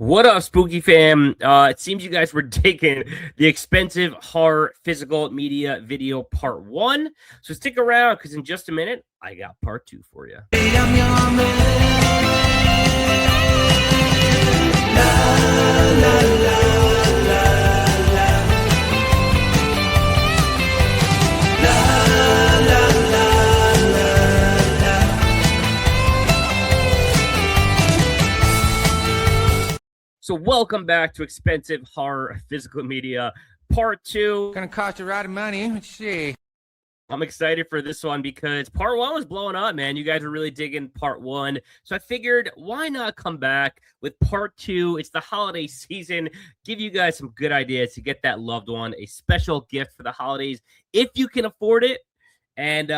What up, Spooky fam? It seems you guys were digging the expensive horror physical media video part one. So stick around because in just a minute, I got part two for you. So welcome back to expensive horror physical media part two. Gonna cost you a lot of money. Let's see. I'm excited for this one because part one was blowing up, man. You guys were really digging part one. So I figured, why not come back with part two? It's the holiday season. Give you guys some good ideas to get that loved one a special gift for the holidays if you can afford it. And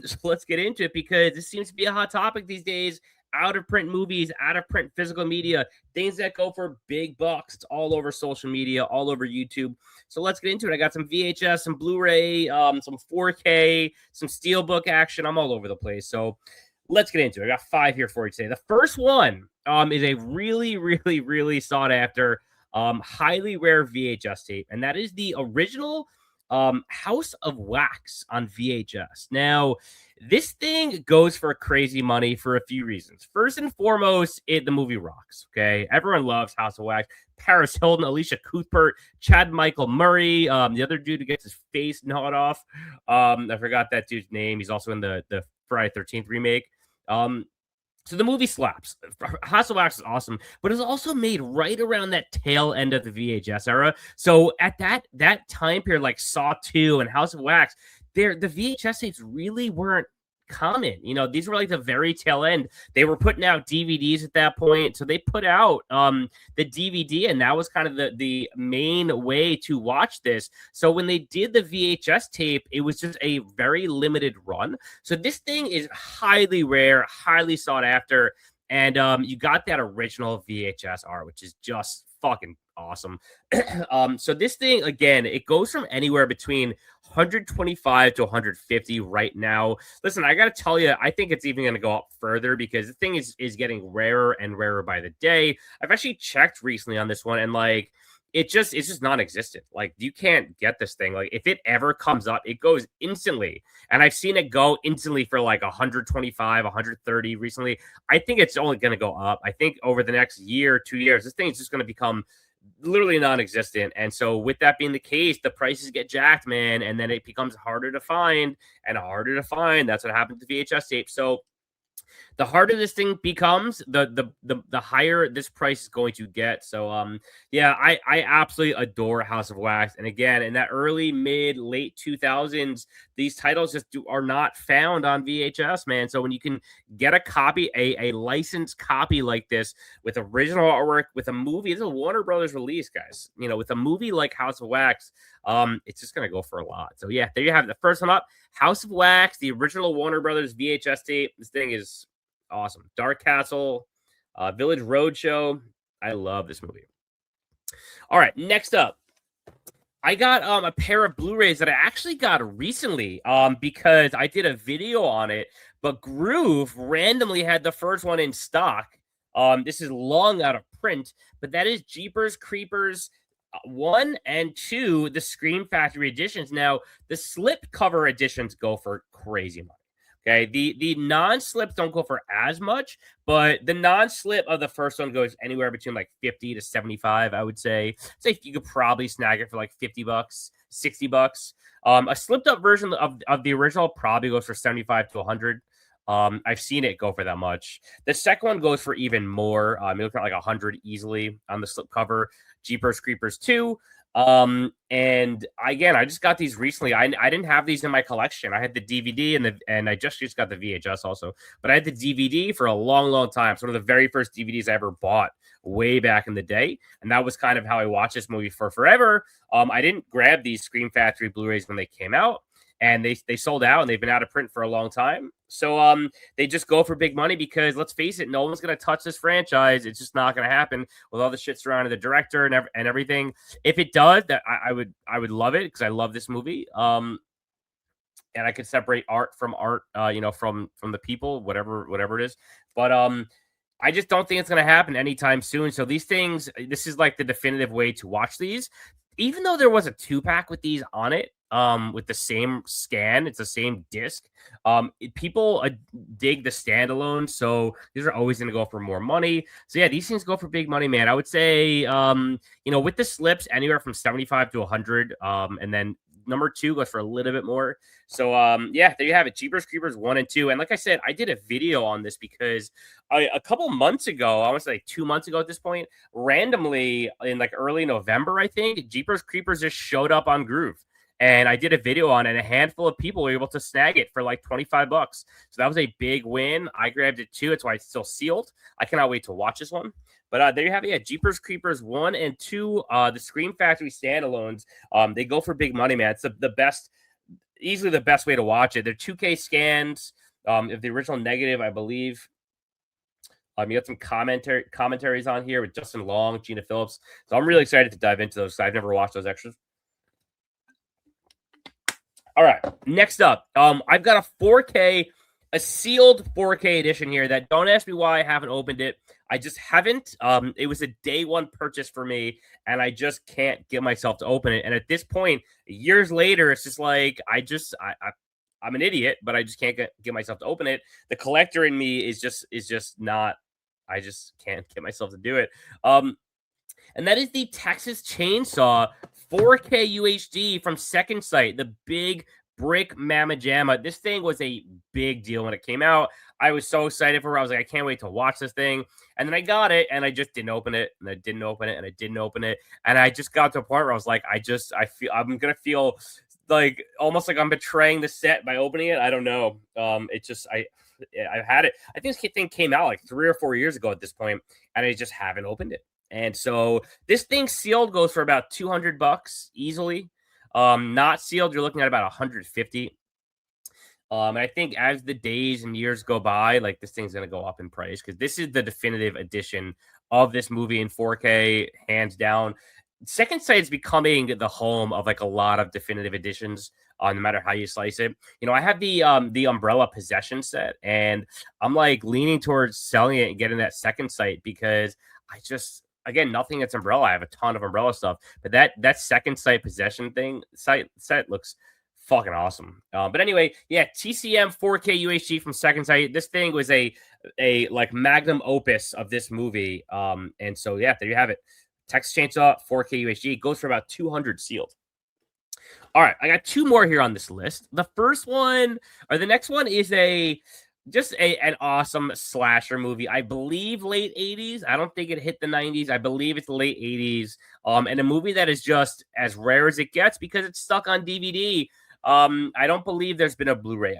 so let's get into it because this seems to be a hot topic these days. Out of print movies, out of print physical media, things that go for big bucks. It's all over social media, all over YouTube. So let's get into it. I got some VHS, some Blu Ray, some 4K, some Steelbook action. I'm all over the place. So let's get into it. I got 5 here for you today. The first one is a really sought after, highly rare VHS tape, and that is the original House of Wax on VHS. Now, this thing goes for crazy money for a few reasons. First and foremost, the movie rocks. Okay, everyone loves House of Wax. Paris Hilton, Alicia Cuthbert, Chad Michael Murray, the other dude who gets his face gnawed off. I forgot that dude's name. He's also in the Friday 13th remake. So the movie slaps. House of Wax is awesome, but it was also made right around that tail end of the VHS era. So at that time period, like Saw 2 and House of Wax, the VHS tapes really weren't common. You know, these were like the very tail end. They were putting out DVDs at that point. So they put out the DVD, and that was kind of the main way to watch this. So when they did the VHS tape, it was just a very limited run. So this thing is highly rare, highly sought after. And you got that original VHS art, which is just fucking awesome. So this thing, again, it goes from anywhere between 125 to 150 right now. Listen, I got to tell you, I think it's even going to go up further because the thing is getting rarer and rarer by the day. I've actually checked recently on this one, and like it's just non-existent. Like you can't get this thing. Like if it ever comes up, it goes instantly. And I've seen it go instantly for like 125, 130 recently. I think it's only going to go up. I think over the next year, 2 years, this thing is just going to become literally non-existent. And so with that being the case, the prices get jacked, man, and then it becomes harder to find and harder to find. That's what happened to VHS tape. So the harder this thing becomes, the higher this price is going to get. So yeah, I absolutely adore House of Wax. And again, in that early, mid, late 2000s, these titles just are not found on VHS, man. So when you can get a copy, a licensed copy like this with original artwork, with a movie, it's a Warner Brothers release, guys. You know, with a movie like House of Wax, it's just gonna go for a lot. So yeah, there you have it. The first one up, House of Wax, the original Warner Brothers VHS tape. This thing is awesome. Dark Castle, Village Roadshow. I love this movie. All right, next up, I got a pair of Blu-rays that I actually got recently because I did a video on it, but Groove randomly had the first one in stock. This is long out of print, but that is Jeepers Creepers 1 and 2, the Scream Factory editions. Now, the slipcover editions go for crazy money. Okay, the non-slips don't go for as much, but the non-slip of the first one goes anywhere between like 50 to 75, I would say. Say you could probably snag it for like $50, $60. A slipped up version of the original probably goes for 75 to 100. I've seen it go for that much. The second one goes for even more. You're looking at like 100 easily on the slip cover. Jeepers Creepers 2. And again, I just got these recently. I didn't have these in my collection. I had the DVD and I just got the VHS also, but I had the DVD for a long time. It's one of the very first DVDs I ever bought way back in the day. And that was kind of how I watched this movie for forever. I didn't grab these Scream Factory Blu-rays when they came out, and they sold out and they've been out of print for a long time. So they just go for big money because let's face it, no one's going to touch this franchise. It's just not going to happen with all the shit surrounding the director and everything. If it does, that I would love it because I love this movie. And I could separate art from art, from the people, whatever it is. But I just don't think it's going to happen anytime soon. So these things, this is like the definitive way to watch these. Even though there was a 2-pack with these on it, with the same scan, it's the same disc. People dig the standalone, so these are always going to go for more money. So yeah, these things go for big money, man. I would say, with the slips, anywhere from 75 to 100, and then number 2 goes for a little bit more. So yeah, there you have it. Jeepers Creepers 1 and 2. And like I said, I did a video on this because a couple months ago, I want to say 2 months ago at this point, randomly in like early November, I think, Jeepers Creepers just showed up on Groove. And I did a video on it, and a handful of people were able to snag it for like $25. So that was a big win. I grabbed it too. That's why it's still sealed. I cannot wait to watch this one. But there you have it. Yeah, Jeepers Creepers 1 and 2, the Scream Factory standalones. They go for big money, man. It's the best, easily the best way to watch it. They're 2K scans. Of the original negative, I believe. You got some commentaries on here with Justin Long, Gina Phillips. So I'm really excited to dive into those. I've never watched those extras. All right, next up, I've got a sealed 4K edition here that, don't ask me why I haven't opened it. I just haven't. It was a day one purchase for me, and I just can't get myself to open it. And at this point, years later, it's just like I'm an idiot, but I just can't get myself to open it. The collector in me is just not. I just can't get myself to do it. And that is the Texas Chainsaw 4K UHD from Second Sight, the big brick mamma jamma. This thing was a big deal when it came out. I was so excited for it. I was like, I can't wait to watch this thing. And then I got it, and I just didn't open it, and I didn't open it, and I didn't open it. And I just got to a point where I was like, I'm gonna feel like almost like I'm betraying the set by opening it. I don't know. I've had it. I think this thing came out like 3 or 4 years ago at this point, and I just haven't opened it. And so this thing sealed goes for about $200 easily. Not sealed, you're looking at about 150. And I think as the days and years go by, like this thing's gonna go up in price because this is the definitive edition of this movie in 4K, hands down. Second Sight is becoming the home of like a lot of definitive editions. No matter how you slice it, I have the Umbrella Possession set, and I'm like leaning towards selling it and getting that Second Sight because again, nothing that's Umbrella. I have a ton of Umbrella stuff, but that Second Sight Possession set looks fucking awesome. But anyway, yeah, TCM 4K UHD from Second Sight. This thing was a like magnum opus of this movie. And so yeah, there you have it. Texas Chainsaw 4K UHD goes for about 200 sealed. All right, I got 2 more here on this list. The next one is an awesome slasher movie. I believe late 80s. I don't think it hit the 90s. I believe it's late 80s. And a movie that is just as rare as it gets because it's stuck on DVD. I don't believe there's been a Blu Ray.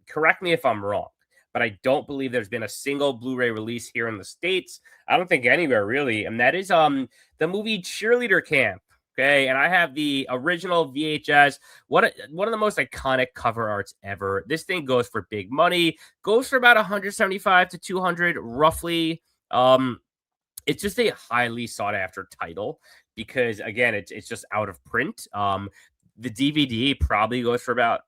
Correct me if I'm wrong, but I don't believe there's been a single Blu Ray release here in the States. I don't think anywhere really. And that is the movie Cheerleader Camp. Okay, and I have the original VHS. One of the most iconic cover arts ever. This thing goes for big money. Goes for about 175 to 200 roughly. It's just a highly sought after title because again, it's just out of print. The DVD probably goes for about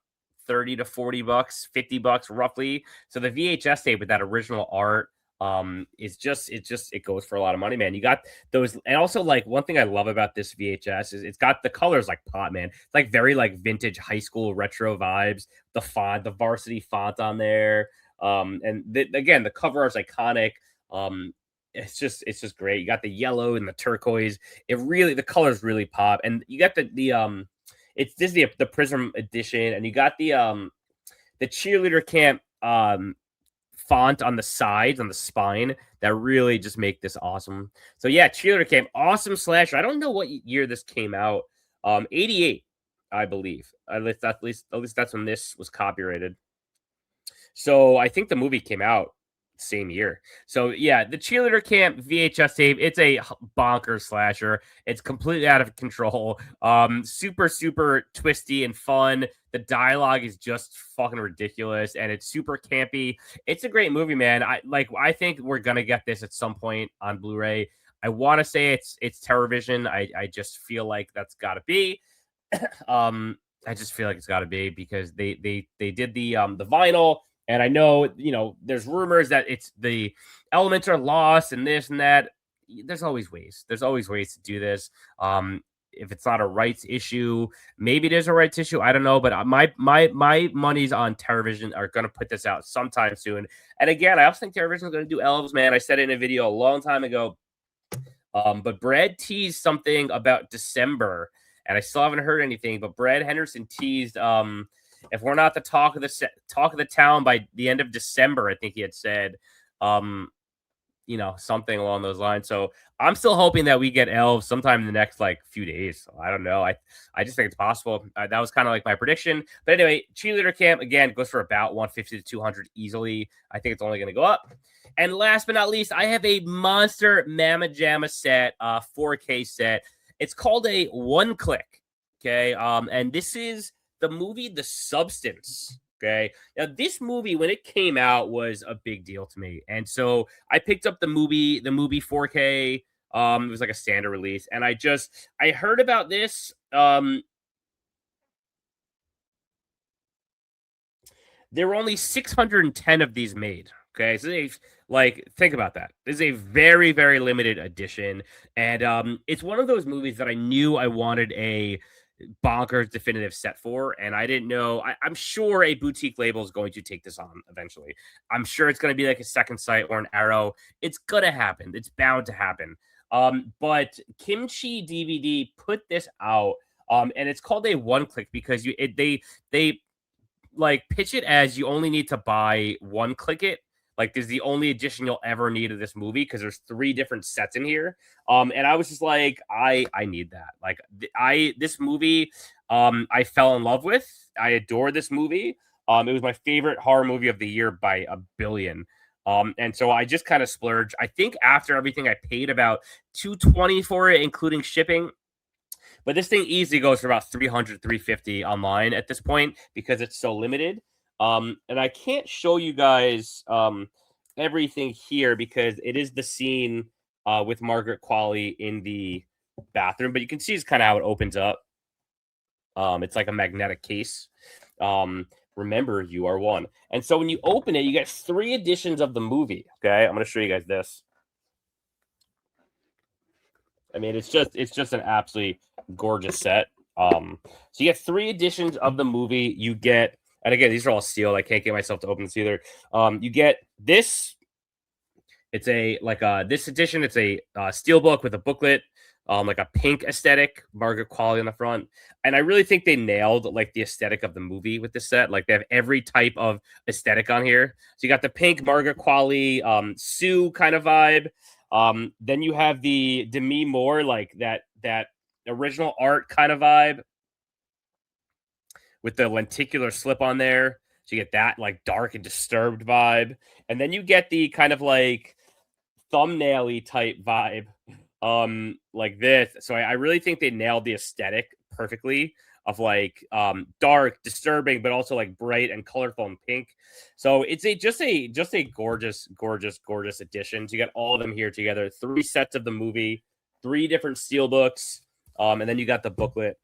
30 to 40 bucks, 50 bucks roughly. So the VHS tape with that original art it goes for a lot of money, man. You got those, and also like one thing I love about this VHS is it's got the colors like pop, man. It's like very like vintage high school retro vibes. The font, the varsity font on there, and again the cover art's iconic. It's just great. You got the yellow and the turquoise. The colors really pop, and you got the Prism edition, and you got the Cheerleader Camp font on the sides, on the spine, that really just make this awesome. So yeah, Cheerleader Camp, awesome slasher. I don't know what year this came out. 88, I believe. At least that's when this was copyrighted. So I think the movie came out same year. So yeah, the Cheerleader Camp VHS tape, it's a bonker slasher. It's completely out of control. Super twisty and fun. The dialogue is just fucking ridiculous, and it's super campy. It's a great movie, man. I think we're gonna get this at some point on Blu-ray. I want to say it's TerrorVision. I just feel like that's got to be. I just feel like it's got to be because they did the vinyl. And I know, there's rumors that it's the elements are lost and this and that. There's always ways. There's always ways to do this. If it's not a rights issue, maybe there's a rights issue. I don't know, but my money's on Television are going to put this out sometime soon. And again, I also think Television is going to do Elves, man. I said it in a video a long time ago. But Brad teased something about December, and I still haven't heard anything. But Brad Henderson teased, if we're not the talk of the town by the end of December, I think he had said, something along those lines. So I'm still hoping that we get Elves sometime in the next few days. I don't know. I just think it's possible. That was kind of like my prediction. But anyway, cheerleader camp again goes for about 150 to 200 easily. I think it's only going to go up. And last but not least, I have a monster Mamma Jamma set, 4K set. It's called a One Click. Okay. And this is the movie The Substance. Okay. Now, this movie, when it came out, was a big deal to me. And so I picked up the movie 4K. It was like a standard release. And I heard about this. There were only 610 of these made. Okay. So think about that. This is a very, very limited edition. And it's one of those movies that I knew I wanted a bonkers definitive set for, and I didn't know. I'm sure a boutique label is going to take this on eventually. I'm sure it's going to be like a Second Sight or an Arrow. It's gonna happen. It's bound to happen. But Kimchi DVD put this out, and it's called a One Click because they pitch it as you only need to buy one click it. This is the only edition you'll ever need of this movie because there's 3 different sets in here. And I was just like, I need that. This movie, I fell in love with. I adore this movie. It was my favorite horror movie of the year by a billion. And so I just kind of splurged. I think after everything, I paid about $220 for it, including shipping. But this thing easily goes for about $300, $350 online at this point because it's so limited. And I can't show you guys everything here because it is the scene with Margaret Qualley in the bathroom, but you can see it's kind of how it opens up. It's like a magnetic case. Remember, you are one. And so when you open it, you get 3 editions of the movie. Okay, I'm going to show you guys this. I mean, it's just an absolutely gorgeous set. So you get 3 editions of the movie. You get. And again, these are all sealed. I can't get myself to open this either. You get this. It's this edition. It's a steel book with a booklet, like a pink aesthetic, Margaret Qualley on the front. And I really think they nailed the aesthetic of the movie with this set. They have every type of aesthetic on here. So you got the pink Margaret Qualley, Sue kind of vibe. Then you have the Demi Moore, that original art kind of vibe, with the lenticular slip on there. So you get that dark and disturbed vibe. And then you get the kind of thumbnail-y type vibe like this. So I really think they nailed the aesthetic perfectly of dark, disturbing, but also bright and colorful and pink. So it's just a gorgeous, gorgeous, gorgeous edition. So you got all of them here together. 3 sets of the movie, 3 different steel books. And then you got the booklet.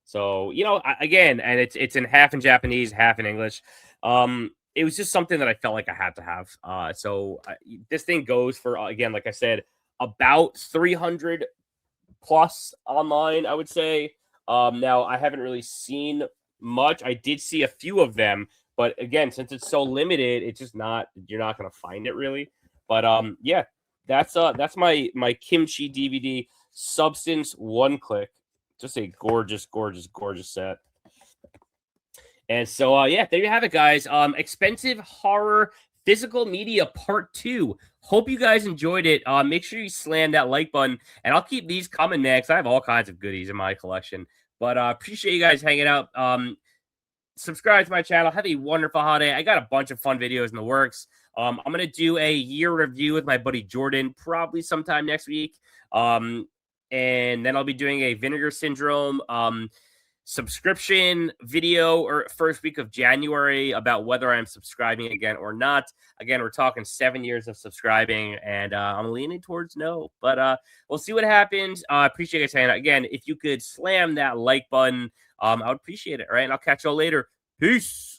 So, again, and it's in half in Japanese, half in English. It was just something that I felt like I had to have. So this thing goes for, again, like I said, about 300 plus online, I would say. Now, I haven't really seen much. I did see a few of them. But again, since it's so limited, it's just you're not going to find it really. But yeah, that's my Kimchi DVD Substance One Click. Just a gorgeous, gorgeous, gorgeous set. And so, yeah, there you have it, guys. Expensive Horror Physical Media Part 2. Hope you guys enjoyed it. Make sure you slam that like button. And I'll keep these coming next. I have all kinds of goodies in my collection. But appreciate you guys hanging out. Subscribe to my channel. Have a wonderful holiday. I got a bunch of fun videos in the works. I'm going to do a year review with my buddy Jordan probably sometime next week. And then I'll be doing a Vinegar Syndrome subscription video or first week of January about whether I'm subscribing again or not. Again, we're talking 7 years of subscribing, and I'm leaning towards no. But we'll see what happens. I appreciate you guys hanging out. Again, if you could slam that like button, I would appreciate it. All right, and I'll catch y'all later. Peace.